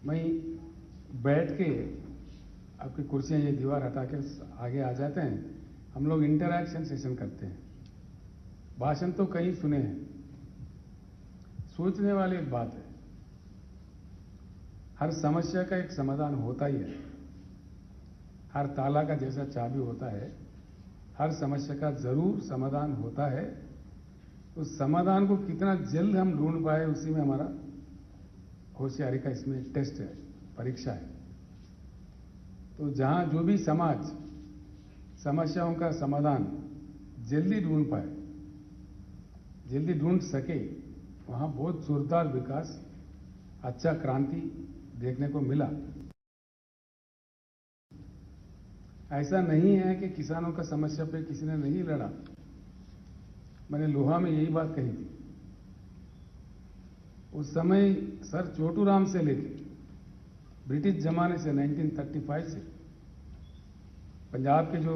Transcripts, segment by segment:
वहीं बैठ के आपकी कुर्सियां ये दीवार हटा के आगे आ जाते हैं, हम लोग इंटरैक्शन सेशन करते हैं। भाषण तो कई सुने हैं, सोचने वाली एक बात है, हर समस्या का एक समाधान होता ही है। हर ताला का जैसा चाबी होता है, हर समस्या का जरूर समाधान होता है। उस समाधान को कितना जल्द हम ढूंढ पाए, उसी में हमारा होशियारी का इसमें टेस्ट है, परीक्षा है। तो जहां जो भी समाज समस्याओं का समाधान जल्दी ढूंढ पाए, जल्दी ढूंढ सके, वहां बहुत जोरदार विकास, अच्छा क्रांति देखने को मिला। ऐसा नहीं है कि किसानों का समस्या पे किसी ने नहीं लड़ा। मैंने लोहा में यही बात कही थी। उस समय सर छोटूराम से लेके ब्रिटिश जमाने से 1935 से पंजाब के जो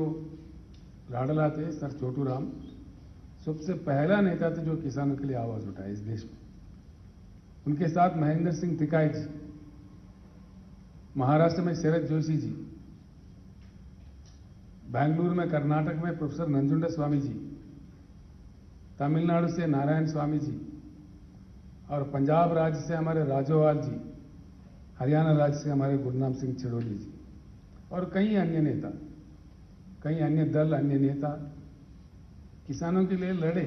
लाडला थे सर छोटूराम, सबसे पहला नेता थे जो किसानों के लिए आवाज उठाए इस देश में। उनके साथ महेंद्र सिंह टिकाई जी, महाराष्ट्र में शरद जोशी जी, बेंगलुरु में कर्नाटक में प्रोफेसर नंजुंडा स्वामी जी, तमिलनाडु से नारायण स्वामी जी, और पंजाब राज्य से हमारे राजोवाल जी, हरियाणा राज्य से हमारे गुरनाम सिंह चिड़ोली जी, और कई अन्य नेता, कई अन्य दल, अन्य नेता किसानों के लिए लड़े।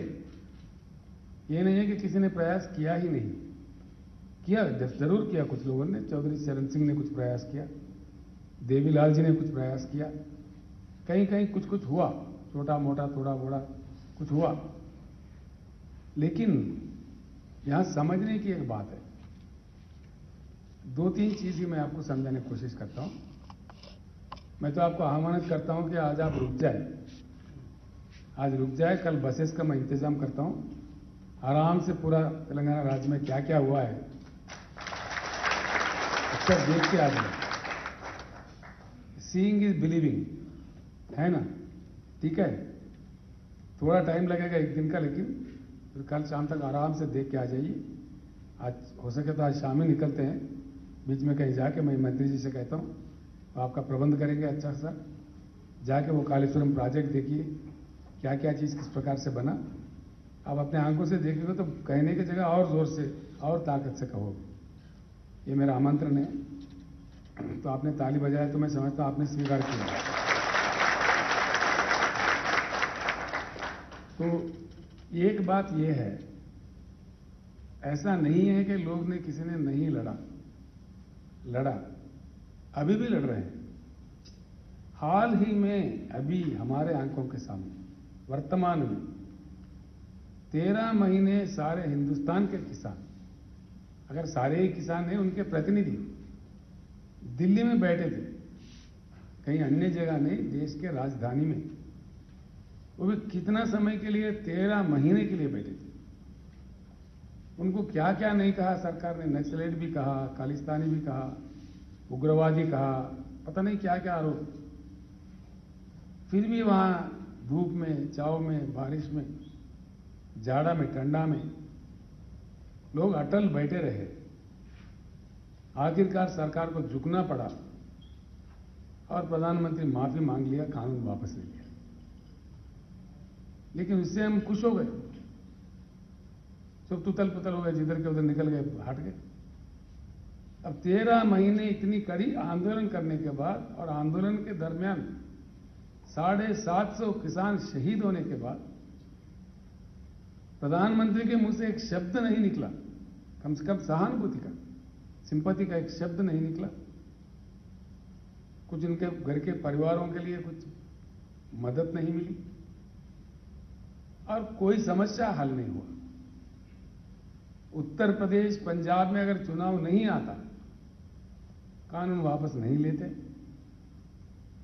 ये नहीं है कि किसी ने प्रयास किया ही नहीं, किया, जरूर किया कुछ लोगों ने। चौधरी चरण सिंह ने कुछ प्रयास किया, देवीलाल जी ने कुछ प्रयास किया, कहीं कहीं कुछ कुछ हुआ, छोटा मोटा थोड़ा मोड़ा कुछ हुआ। लेकिन यहां समझने की एक बात है, दो तीन चीज ही मैं आपको समझाने की कोशिश करता हूं। मैं तो आपको आह्वान करता हूं कि आज आप रुक जाए, आज रुक जाए, कल बसेस का मैं इंतजाम करता हूं, आराम से पूरा तेलंगाना राज्य में क्या क्या हुआ है अक्सर देख के आ जाए। सीइंग इज बिलीविंग है ना, ठीक है। थोड़ा टाइम लगेगा एक दिन का, लेकिन फिर कल शाम तक आराम से देख के आ जाइए। आज हो सके तो आज शाम ही निकलते हैं, बीच में कहीं जाके मैं मंत्री जी से कहता हूँ आपका प्रबंध करेंगे अच्छा सा, जाके वो कालेश्वरम प्रोजेक्ट देखिए क्या क्या चीज़ किस प्रकार से बना। आप अपने आंखों से देखोगे तो कहने की जगह और जोर से और ताकत से कहोगे। ये मेरा आमंत्रण है। तो आपने ताली बजाया तो मैं समझता हूँ आपने स्वीकार किया। तो एक बात यह है, ऐसा नहीं है कि लोग ने किसी ने नहीं लड़ा, लड़ा, अभी भी लड़ रहे हैं। हाल ही में अभी हमारे आंखों के सामने वर्तमान में 13 महीने सारे हिंदुस्तान के किसान, अगर सारे ही किसान हैं, उनके प्रतिनिधि दिल्ली में बैठे थे, कहीं अन्य जगह नहीं, देश के राजधानी में, वो भी कितना समय के लिए, 13 महीने के लिए बैठे थे। उनको क्या क्या नहीं कहा सरकार ने, नक्सलेट भी कहा, खालिस्तानी भी कहा, उग्रवादी कहा, पता नहीं क्या क्या आरोप। फिर भी वहां धूप में, छाव में, बारिश में, जाड़ा में, ठंडा में लोग अटल बैठे रहे। आखिरकार सरकार को झुकना पड़ा और प्रधानमंत्री माफी मांग लिया, कानून वापस ले लिया। लेकिन उससे हम खुश हो गए, सब तुतल पुतल हो गए, जिधर के उधर निकल गए, हट गए। अब 13 महीने इतनी कड़ी आंदोलन करने के बाद और आंदोलन के दरमियान 750 किसान शहीद होने के बाद प्रधानमंत्री के मुंह से एक शब्द नहीं निकला, कम से कम सहानुभूति का, सिंपैथी का एक शब्द नहीं निकला। कुछ उनके घर के परिवारों के लिए कुछ मदद नहीं मिली और कोई समस्या हल नहीं हुआ। उत्तर प्रदेश, पंजाब में अगर चुनाव नहीं आता, कानून वापस नहीं लेते,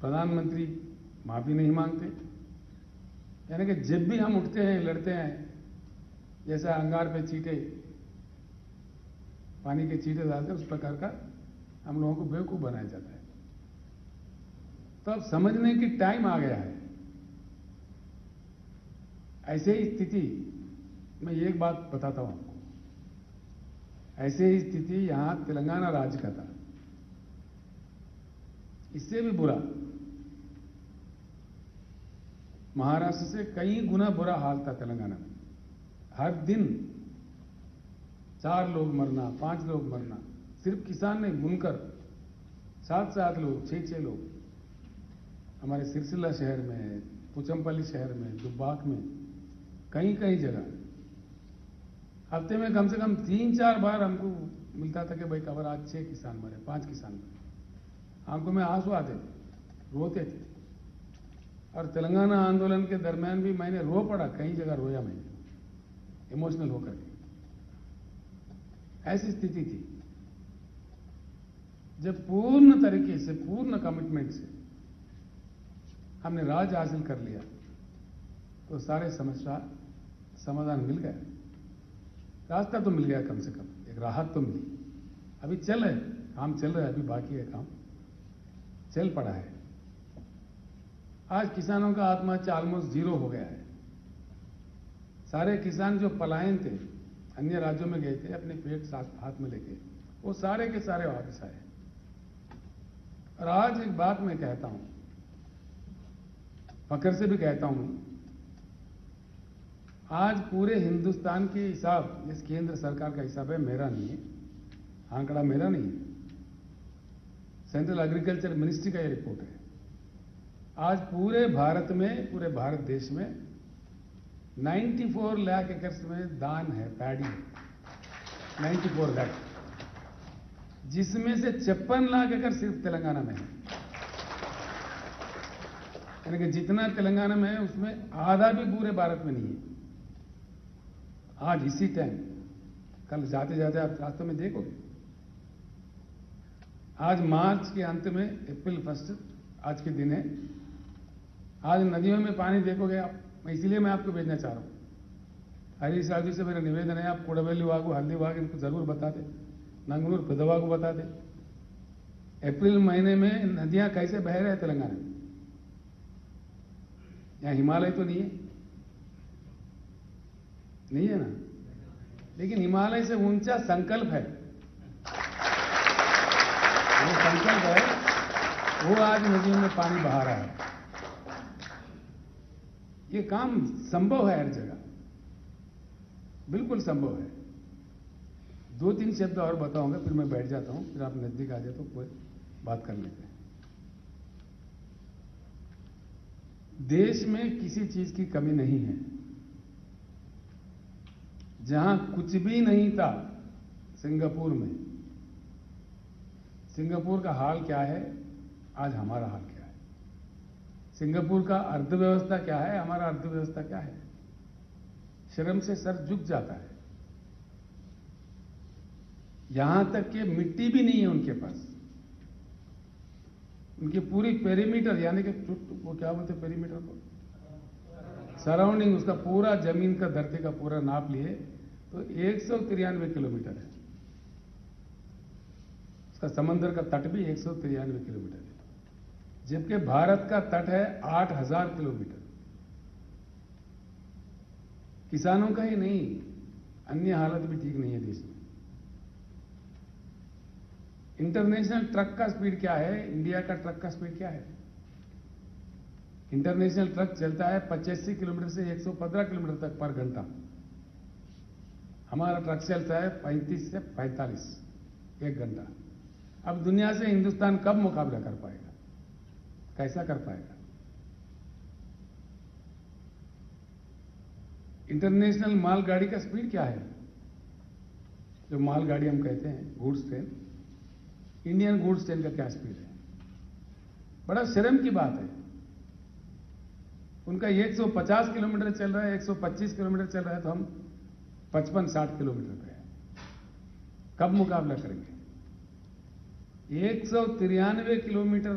प्रधानमंत्री माफी नहीं मांगते, यानी कि जब भी हम उठते हैं, लड़ते हैं, जैसे अंगार पे चीटे, पानी के चीटे डालते हैं, उस प्रकार का हम लोगों को बेवकूफ बनाया जाता है। तो अब समझने की टाइम आ गया है। ऐसे ही स्थिति, मैं एक बात बताता हूं आपको, ऐसे ही स्थिति यहां तेलंगाना राज्य का था। इससे भी बुरा महाराष्ट्र से कई गुना बुरा हाल था तेलंगाना में। हर दिन 4 लोग मरना, 5 लोग मरना, सिर्फ किसान नहीं, बुनकर 7-7 लोग, 6-6 लोग। हमारे सिरसिल्ला शहर में, पुचमपल्ली शहर में, दुब्बाक में, कई जगह हफ्ते में कम से कम 3-4 बार हमको मिलता था कि भाई खबर आज 6 किसान मरे, 5 किसान मरे। आंखों में आंसू आते थे, रोते थे। और तेलंगाना आंदोलन के दरमियान भी मैंने रो पड़ा, कई जगह रोया मैंने, इमोशनल होकर के। ऐसी स्थिति थी जब पूर्ण तरीके से, पूर्ण कमिटमेंट से हमने राज हासिल कर लिया तो सारे समस्या समाधान मिल गया, रास्ता तो मिल गया, कम से कम एक राहत तो मिली। अभी चल रहे काम, चल रहा है, अभी बाकी है काम, चल पड़ा है। आज किसानों का आत्महत्या ऑलमोस्ट 0 हो गया है। सारे किसान जो पलायन थे, अन्य राज्यों में गए थे अपने पेट साथ हाथ में लेके, वो सारे के सारे वापस आए। और आज एक बात मैं कहता हूं, फकर से भी कहता हूं, आज पूरे हिंदुस्तान के हिसाब, इस केंद्र सरकार का हिसाब है, मेरा नहीं है, आंकड़ा मेरा नहीं है, सेंट्रल एग्रीकल्चर मिनिस्ट्री का ये रिपोर्ट है। आज पूरे भारत में, पूरे भारत देश में 94 लाख एकड़ में धान है, पैडी है, 94 लाख, जिसमें से 56 लाख एकड़ सिर्फ तेलंगाना में है। यानी कि जितना तेलंगाना में है उसमें आधा भी पूरे भारत में नहीं है। आज इसी टाइम, कल जाते जाते आप रास्ते में देखोगे, आज मार्च के अंत में, अप्रैल 1 आज के दिन है, आज नदियों में पानी देखोगे आप, इसलिए मैं आपको भेजना चाह रहा हूं। हरीश राव जी से मेरा निवेदन है, आप कोडबेली वागू, हल्दी वाग इनको जरूर बता दें, नंगनूर पेदवा को बता दें, अप्रैल महीने में नदियां कैसे बह रहे हैं तेलंगाना में। यहां हिमालय तो नहीं है, नहीं है ना, लेकिन हिमालय से ऊंचा संकल्प है, वो संकल्प है, वो आज नदियों में पानी बहा रहा है। ये काम संभव है हर जगह, बिल्कुल संभव है। 2-3 शब्द और बताऊंगा, फिर मैं बैठ जाता हूं, फिर आप नजदीक आ जाए तो कोई बात कर लेते हैं। देश में किसी चीज की कमी नहीं है। जहां कुछ भी नहीं था, सिंगापुर में, सिंगापुर का हाल क्या है, आज हमारा हाल क्या है। सिंगापुर का अर्थव्यवस्था क्या है, हमारा अर्थव्यवस्था क्या है। शर्म से सर झुक जाता है। यहां तक कि मिट्टी भी नहीं है उनके पास। उनकी पूरी पेरीमीटर, यानी कि वो क्या बोलते हैं पेरीमीटर को, सराउंडिंग, उसका पूरा जमीन का, धरती का पूरा नाप लिए तो 193 किलोमीटर है। उसका समंदर का तट भी 193 किलोमीटर है, जबकि भारत का तट है 8000 किलोमीटर। किसानों का ही नहीं, अन्य हालत भी ठीक नहीं है देश में। इंटरनेशनल ट्रक का स्पीड क्या है, इंडिया का ट्रक का स्पीड क्या है। इंटरनेशनल ट्रक चलता है 85 किलोमीटर से 115 किलोमीटर तक पर घंटा। हमारा ट्रक चलता है 35 से 45 एक घंटा। अब दुनिया से हिंदुस्तान कब मुकाबला कर पाएगा, कैसा कर पाएगा। इंटरनेशनल मालगाड़ी का स्पीड क्या है, जो मालगाड़ी हम कहते हैं, goods train, Indian goods train का क्या स्पीड है। बड़ा शर्म की बात है। उनका 150 किलोमीटर चल रहा है, 125 किलोमीटर चल रहा है, तो हम 55-60 किलोमीटर पे है। कब मुकाबला करेंगे। 193 किलोमीटर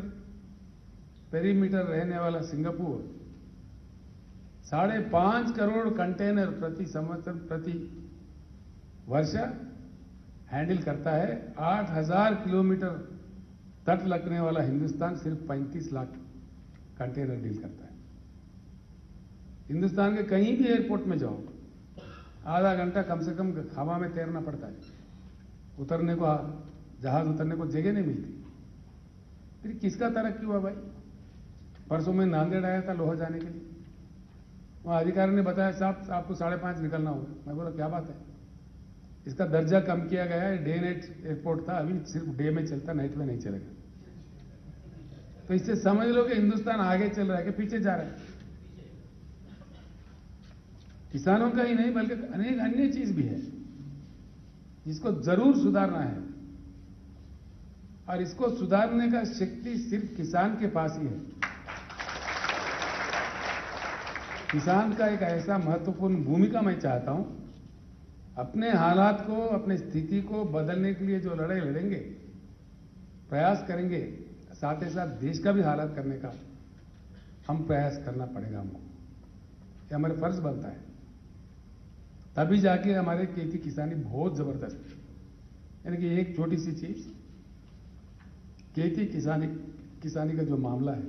पेरीमीटर रहने वाला सिंगापुर 5.5 करोड़ कंटेनर प्रति संवत्सर, प्रति वर्ष हैंडल करता है। 8000 किलोमीटर तट लगने वाला हिंदुस्तान सिर्फ 35 लाख कंटेनर डील करता है। हिंदुस्तान के कहीं भी एयरपोर्ट में जाओ, आधा घंटा कम से कम हवा में तैरना पड़ता है। उतरने को, जहाज उतरने को जगह नहीं मिलती। फिर किसका तरक्की हुआ भाई? परसों में नांदेड़ आया था लोहा जाने के लिए, वहां अधिकारी ने बताया साहब आपको 5:30 निकलना होगा। मैं बोला क्या बात है, इसका दर्जा कम किया गया है, डे नाइट एयरपोर्ट था, अभी सिर्फ डे में चलता, नाइट में नहीं चलेगा। तो इससे समझ लो कि हिंदुस्तान आगे चल रहा है कि पीछे जा रहा है। किसानों का ही नहीं बल्कि अनेक अन्य चीज भी है जिसको जरूर सुधारना है, और इसको सुधारने का शक्ति सिर्फ किसान के पास ही है। किसान का एक ऐसा महत्वपूर्ण भूमिका मैं चाहता हूं, अपने हालात को, अपनी स्थिति को बदलने के लिए जो लड़ाई लड़ेंगे, प्रयास करेंगे, साथ ही साथ देश का भी हालात करने का हम प्रयास करना पड़ेगा हमको, ये हमारे फर्ज बनता है। तभी जाके हमारे खेती किसानी बहुत जबरदस्त है। यानी कि एक छोटी सी चीज, खेती किसानी का जो मामला है,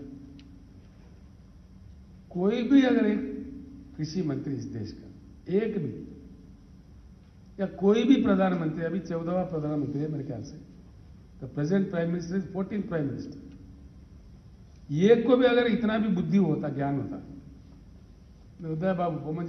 कोई भी अगर एक कृषि मंत्री इस देश का, एक भी, या कोई भी प्रधानमंत्री, अभी 14वां प्रधानमंत्री है मेरे ख्याल से, the present prime minister is 14th prime minister, एक को भी अगर इतना भी बुद्धि होता, ज्ञान होता, मैं उदय बाबू बोमन